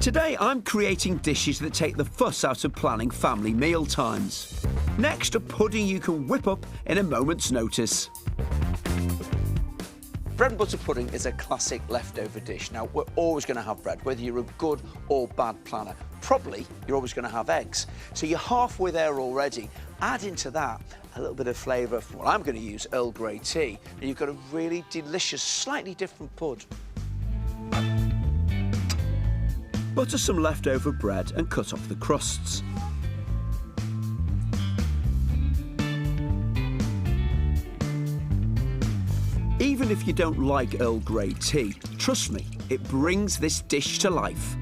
Today I'm creating dishes that take the fuss out of planning family meal times. Next, a pudding you can whip up in a moment's notice. Bread and butter pudding is a classic leftover dish. Now, we're always going to have bread, whether you're a good or bad planner. Probably, you're always going to have eggs. So you're halfway there already. Add into that a little bit of flavour from what I'm going to use, Earl Grey tea, and you've got a really delicious, slightly different pud. Butter some leftover bread and cut off the crusts. Even if you don't like Earl Grey tea, trust me, it brings this dish to life.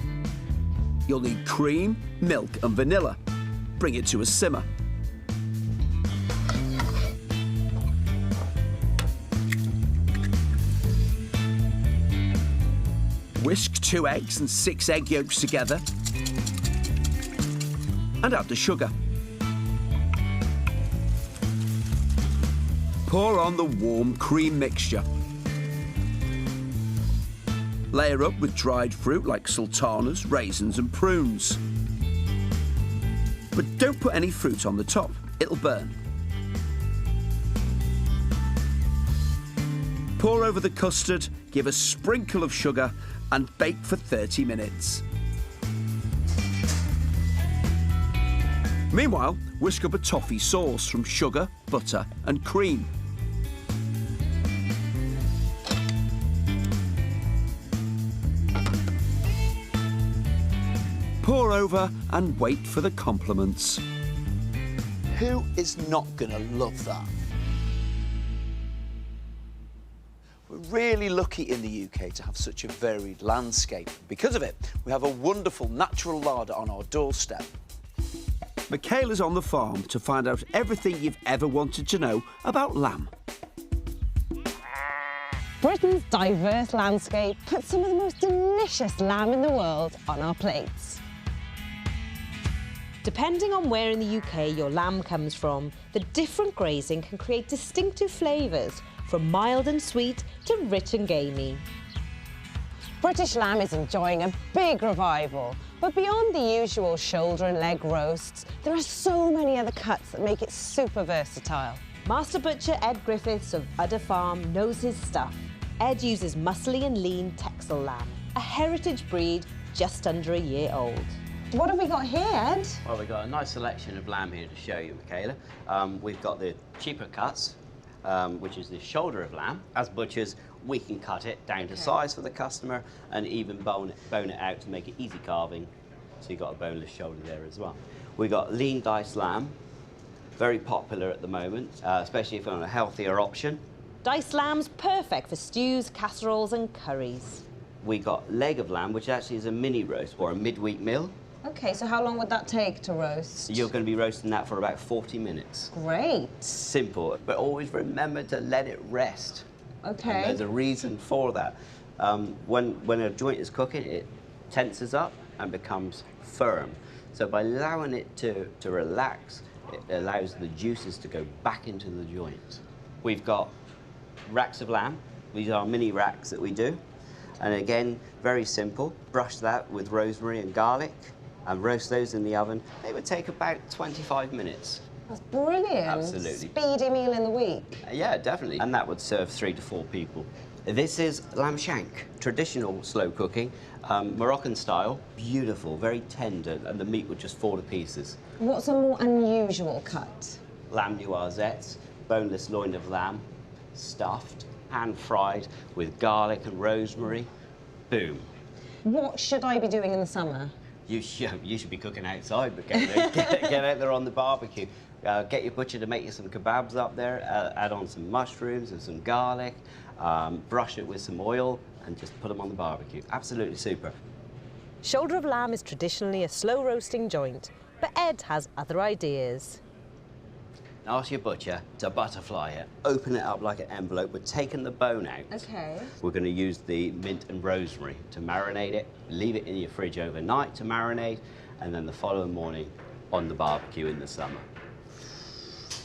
You'll need cream, milk and vanilla. Bring it to a simmer. Whisk 2 eggs and 6 egg yolks together and add the sugar. Pour on the warm cream mixture. Layer up with dried fruit like sultanas, raisins and prunes. But don't put any fruit on the top, it'll burn. Pour over the custard, give a sprinkle of sugar and bake for 30 minutes. Meanwhile, whisk up a toffee sauce from sugar, butter and cream. Pour over and wait for the compliments. Who is not going to love that? We're really lucky in the UK to have such a varied landscape. Because of it, we have a wonderful natural larder on our doorstep. McKayla's on the farm to find out everything you've ever wanted to know about lamb. Britain's diverse landscape puts some of the most delicious lamb in the world on our plates. Depending on where in the UK your lamb comes from, the different grazing can create distinctive flavours, from mild and sweet to rich and gamey. British lamb is enjoying a big revival, but beyond the usual shoulder and leg roasts, there are so many other cuts that make it super versatile. Master butcher Ed Griffiths of Udder Farm knows his stuff. Ed uses muscly and lean Texel lamb, a heritage breed just under a year old. What have we got here, Ed? Well, we've got a nice selection of lamb here to show you, McKayla. We've got the cheaper cuts, which is the shoulder of lamb. As butchers, we can cut it down to size for the customer and even bone it out to make it easy carving. So you've got a boneless shoulder there as well. We've got lean diced lamb, very popular at the moment, especially if you want a healthier option. Diced lamb's perfect for stews, casseroles and curries. We got leg of lamb, which actually is a mini roast or a midweek meal. OK, so how long would that take to roast? You're going to be roasting that for about 40 minutes. Great. Simple, but always remember to let it rest. OK. And there's a reason for that. When a joint is cooking, it tenses up and becomes firm. So by allowing it to relax, it allows the juices to go back into the joint. We've got racks of lamb. These are mini racks that we do. And again, very simple. Brush that with rosemary and garlic and roast those in the oven. They would take about 25 minutes. That's brilliant. Absolutely. Speedy meal in the week. Yeah, definitely. And that would serve 3 to 4 people. This is lamb shank, traditional slow cooking, Moroccan style, beautiful, very tender, and the meat would just fall to pieces. What's a more unusual cut? Lamb noisettes, boneless loin of lamb, stuffed, pan-fried with garlic and rosemary. Boom. What should I be doing in the summer? You should be cooking outside, but get out there on the barbecue. Get your butcher to make you some kebabs up there, add on some mushrooms and some garlic, brush it with some oil and just put them on the barbecue. Absolutely super. Shoulder of lamb is traditionally a slow roasting joint, but Ed has other ideas. Ask your butcher to butterfly it. Open it up like an envelope. We're taking the bone out. OK. We're going to use the mint and rosemary to marinate it. Leave it in your fridge overnight to marinate, and then the following morning on the barbecue in the summer.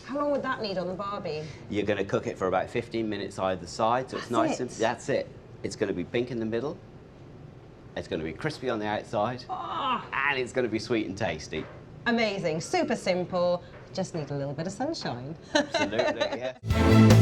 How long would that need on the barbie? You're going to cook it for about 15 minutes either side, so it's nice and that's it. It's going to be pink in the middle, It's going to be crispy on the outside, and it's going to be sweet and tasty. Amazing, super simple. Just need a little bit of sunshine. Absolutely, yeah.